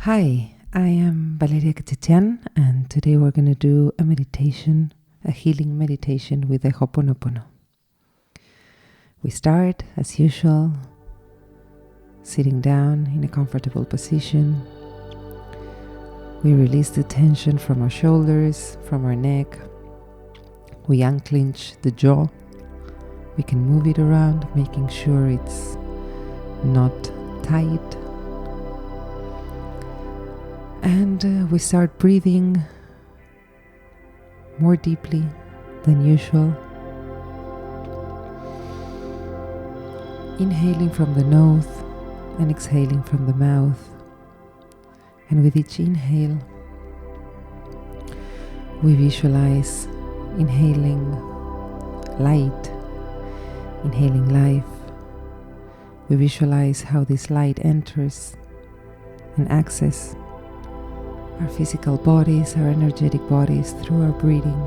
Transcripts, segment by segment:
Hi, I am Valeria Kechichian, and today we're going to do a meditation, a healing meditation with the Ho'oponopono. We start, as usual, sitting down in a comfortable position. We release the tension from our shoulders, from our neck. We unclench the jaw. We can move it around, making sure it's not tight. And we start breathing more deeply than usual. Inhaling from the nose and exhaling from the mouth. And with each inhale, we visualize inhaling light, inhaling life. We visualize how this light enters and accesses our physical bodies, our energetic bodies through our breathing,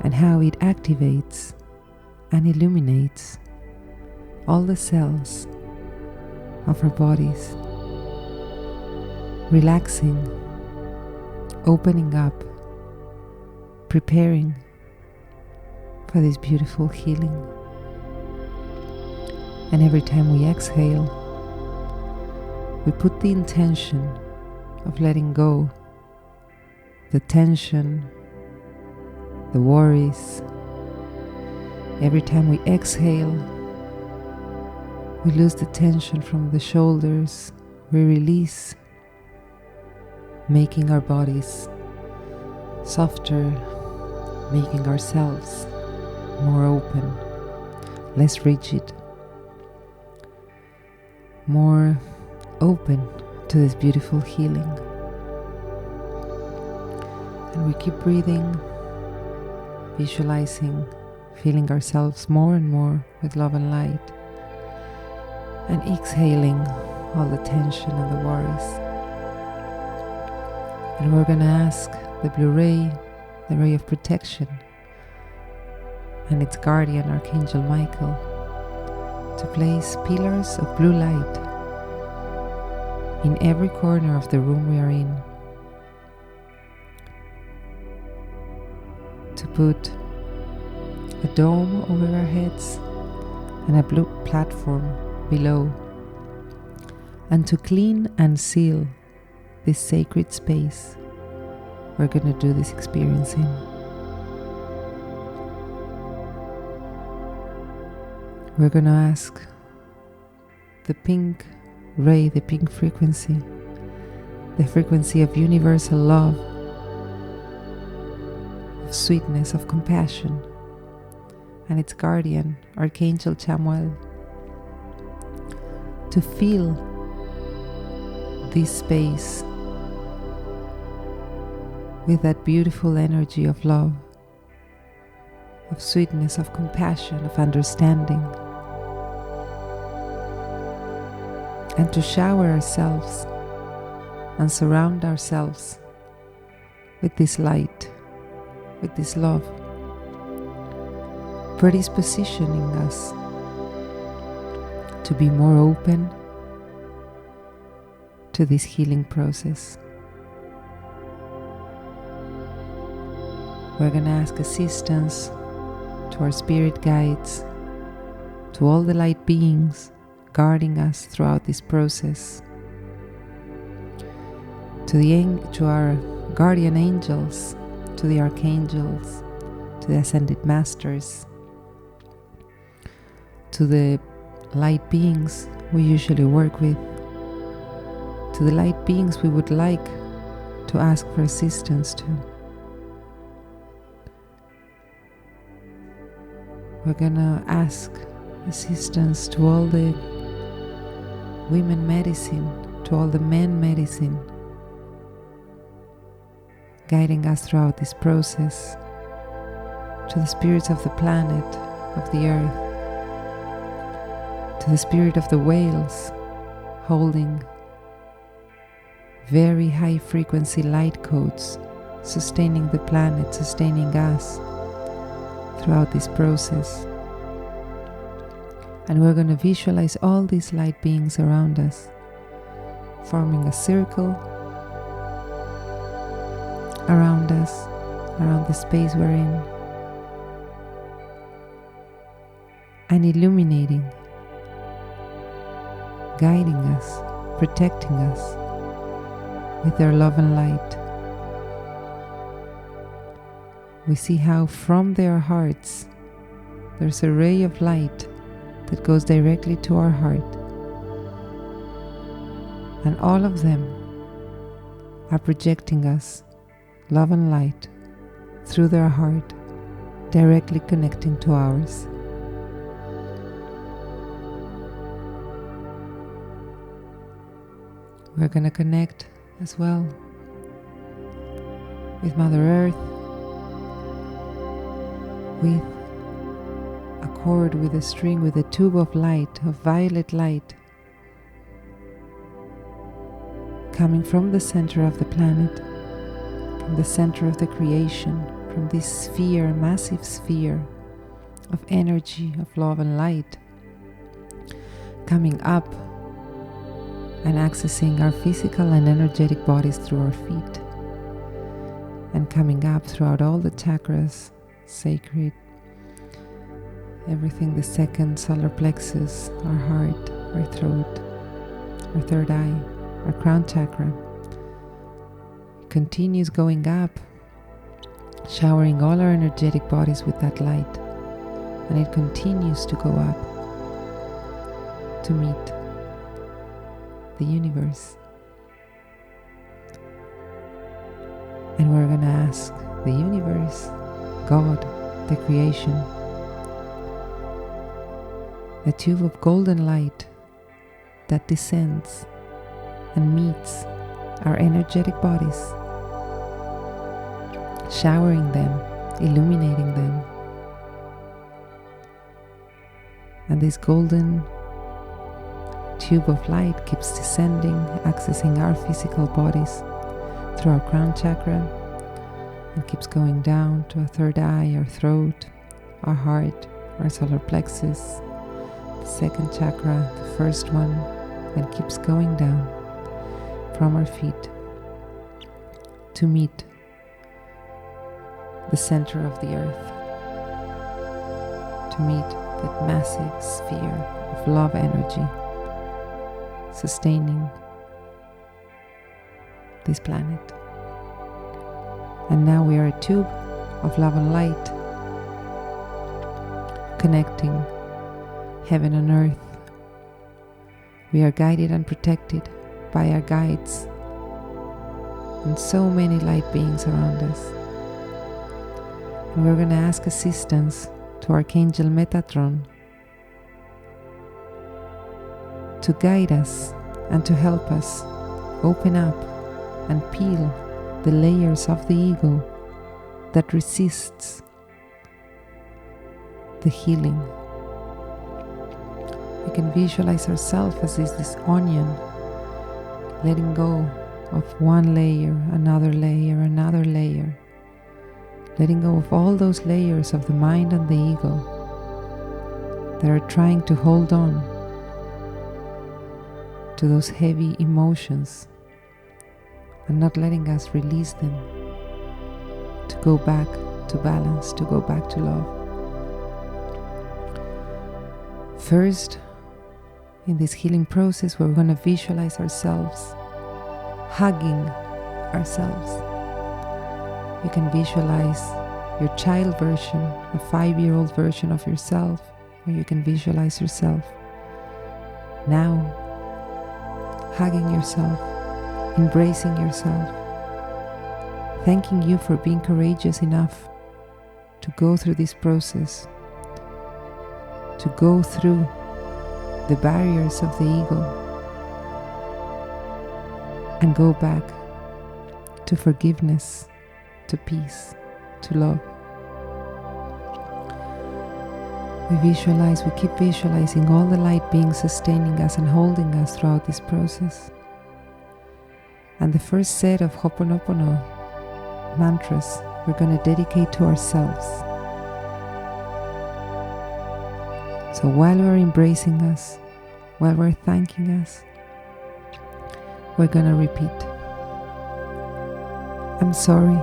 and how it activates and illuminates all the cells of our bodies, relaxing, opening up, preparing for this beautiful healing. And every time we exhale, we put the intention of letting go the tension, the worries. Every time we exhale, we lose the tension from the shoulders. We release, making our bodies softer, making ourselves more open, less rigid, more open to this beautiful healing. And we keep breathing, visualizing, feeling ourselves more and more with love and light, and exhaling all the tension and the worries. And we're going to ask the blue ray, the ray of protection, and its guardian, Archangel Michael, to place pillars of blue light in every corner of the room we are in, to put a dome over our heads and a blue platform below, and to clean and seal this sacred space we're going to do this experience in. We're going to ask the pink ray, the pink frequency, the frequency of universal love, of sweetness, of compassion, and its guardian, Archangel Chamuel, to fill this space with that beautiful energy of love, of sweetness, of compassion, of understanding, and to shower ourselves and surround ourselves with this light, with this love, predispositioning us to be more open to this healing process. We're going to ask assistance to our spirit guides, to all the light beings guarding us throughout this process, to our guardian angels, to the archangels, to the ascended masters, to the light beings we usually work with, to the light beings we would like to ask for assistance to. We're gonna ask assistance to all the women medicine, to all the men medicine, guiding us throughout this process, to the spirits of the planet, of the earth, to the spirit of the whales, holding very high frequency light codes, sustaining the planet, sustaining us throughout this process. And we're going to visualize all these light beings around us forming a circle around us, around the space we're in, and illuminating, guiding us, protecting us with their love and light. We see how from their hearts there's a ray of light that goes directly to our heart, and all of them are projecting us love and light through their heart, directly connecting to ours. We're going to connect as well with Mother Earth, with a cord, with a string, with a tube of light, of violet light, coming from the center of the planet, from the center of the creation, from this sphere, massive sphere of energy, of love and light, coming up and accessing our physical and energetic bodies through our feet, and coming up throughout all the chakras, sacred, everything, the second solar plexus, our heart, our throat, our third eye, our crown chakra. It continues going up, showering all our energetic bodies with that light, and it continues to go up to meet the universe. And we're going to ask the universe, God, the creation, a tube of golden light that descends and meets our energetic bodies, showering them, illuminating them. And this golden tube of light keeps descending, accessing our physical bodies through our crown chakra, and keeps going down to our third eye, our throat, our heart, our solar plexus, the second chakra, the first one, and keeps going down from our feet to meet the center of the earth, to meet that massive sphere of love energy sustaining this planet. And now we are a tube of love and light, connecting heaven and earth. We are guided and protected by our guides and so many light beings around us. And we're going to ask assistance to Archangel Metatron to guide us and to help us open up and peel the layers of the ego that resists the healing. We can visualize ourselves as this onion, letting go of one layer, another layer, another layer, letting go of all those layers of the mind and the ego that are trying to hold on to those heavy emotions and not letting us release them, to go back to balance, to go back to love. First, in this healing process, we're going to visualize ourselves hugging ourselves. You can visualize your child version, a 5-year-old version of yourself, or you can visualize yourself now hugging yourself, embracing yourself, thanking you for being courageous enough to go through this process, to go through the barriers of the ego and go back to forgiveness, to peace, to love. We keep visualizing all the light beings sustaining us and holding us throughout this process. And the first set of Ho'oponopono mantras we're going to dedicate to ourselves. So while we're embracing us, while we're thanking us, we're gonna repeat. I'm sorry.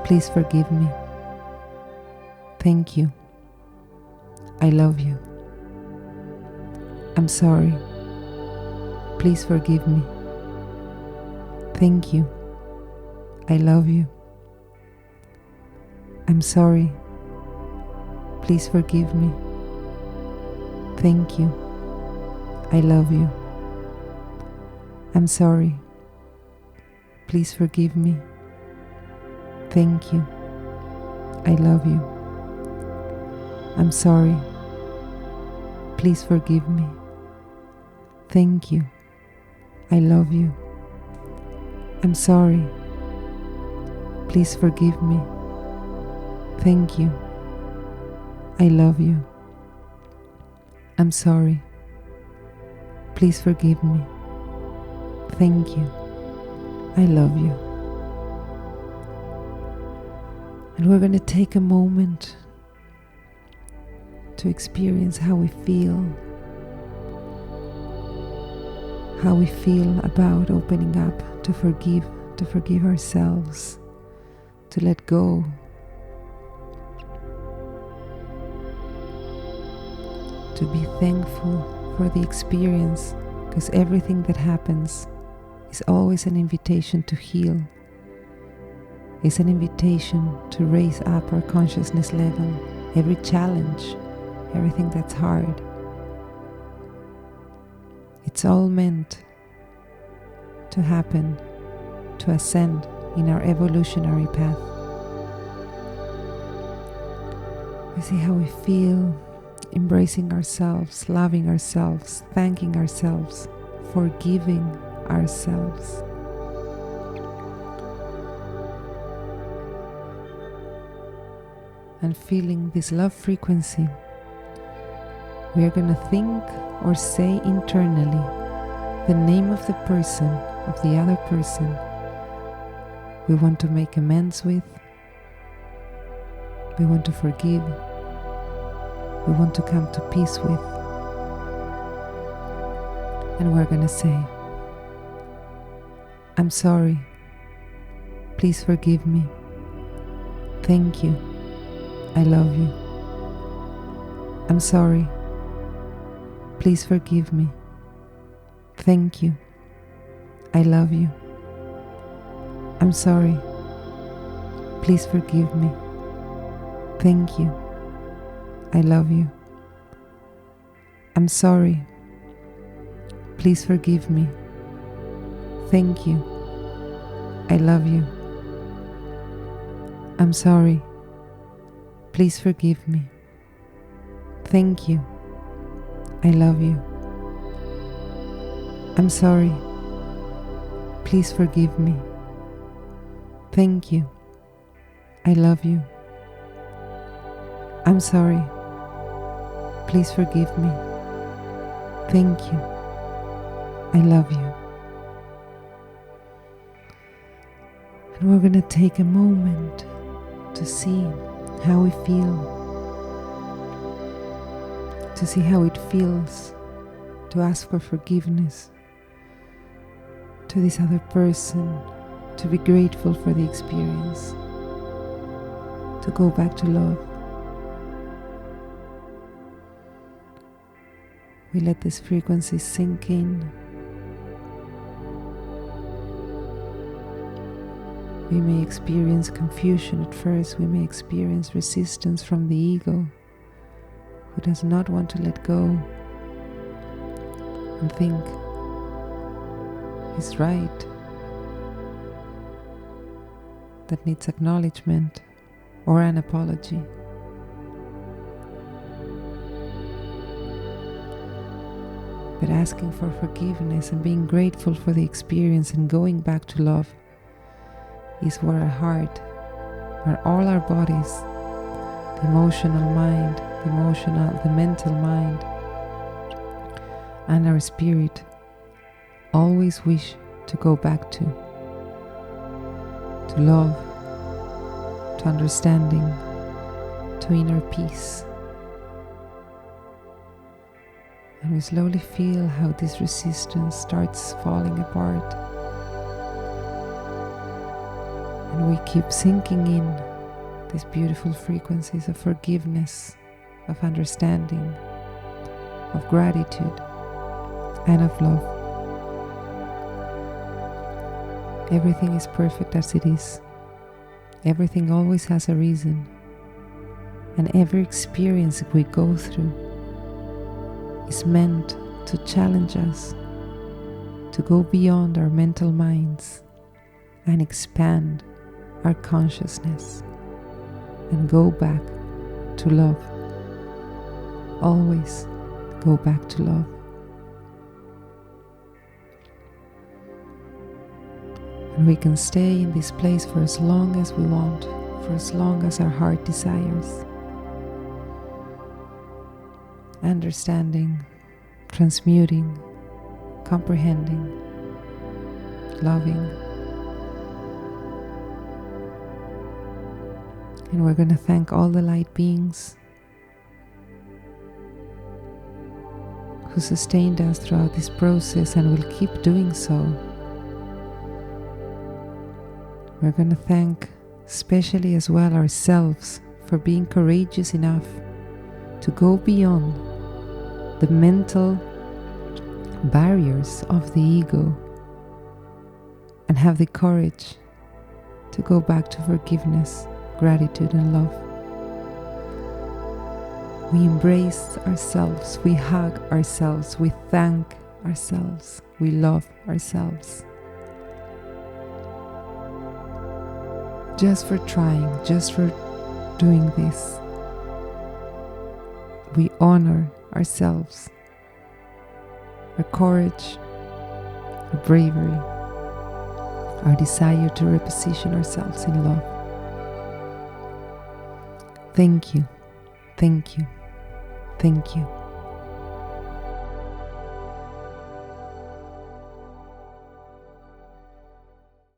Please forgive me. Thank you. I love you. I'm sorry. Please forgive me. Thank you. I love you. I'm sorry. Please forgive me. Thank you. I love you. I'm sorry. Please forgive me. Thank you. I love you. I'm sorry. Please forgive me. Thank you. I love you. I'm sorry. Please forgive me. Thank you. I love you. I'm sorry. Please forgive me. Thank you. I love you. And we're going to take a moment to experience how we feel about opening up to forgive ourselves, to let go, to be thankful for the experience, because everything that happens is always an invitation to heal. It's an invitation to raise up our consciousness level. Every challenge, everything that's hard, it's all meant to happen, to ascend in our evolutionary path. We see how we feel embracing ourselves, loving ourselves, thanking ourselves, forgiving ourselves. And feeling this love frequency, we are going to think or say internally the name of the person, of the other person we want to make amends with, we want to forgive, we want to come to peace with. And we're going to say, I'm sorry. Please forgive me. Thank you. I love you. I'm sorry. Please forgive me. Thank you. I love you. I'm sorry. Please forgive me. Thank you. I love you. I'm sorry. Please forgive me. Thank you. I love you. I'm sorry. Please forgive me. Thank you. I love you. I'm sorry. Please forgive me. Thank you. I love you. I'm sorry. Please forgive me. Thank you. I love you. And we're going to take a moment to see how we feel, to see how it feels to ask for forgiveness to this other person, to be grateful for the experience, to go back to love. We let this frequency sink in. We may experience confusion at first. We may experience resistance from the ego, who does not want to let go and think he's right, that needs acknowledgement or an apology. But asking for forgiveness and being grateful for the experience and going back to love is where our heart, where all our bodies, the emotional mind, the mental mind, and our spirit always wish to go back to love, to understanding, to inner peace. And we slowly feel how this resistance starts falling apart. And we keep sinking in these beautiful frequencies of forgiveness, of understanding, of gratitude, and of love. Everything is perfect as it is. Everything always has a reason. And every experience we go through is meant to challenge us to go beyond our mental minds and expand our consciousness and go back to love. Always go back to love. And we can stay in this place for as long as we want, for as long as our heart desires. Understanding, transmuting, comprehending, loving. And we're going to thank all the light beings who sustained us throughout this process and will keep doing so. We're going to thank especially as well ourselves for being courageous enough to go beyond the mental barriers of the ego and have the courage to go back to forgiveness, gratitude, and love. We embrace ourselves, we hug ourselves, we thank ourselves, we love ourselves. Just for trying, just for doing this. We honor ourselves, our courage, our bravery, our desire to reposition ourselves in love. Thank you, thank you, thank you.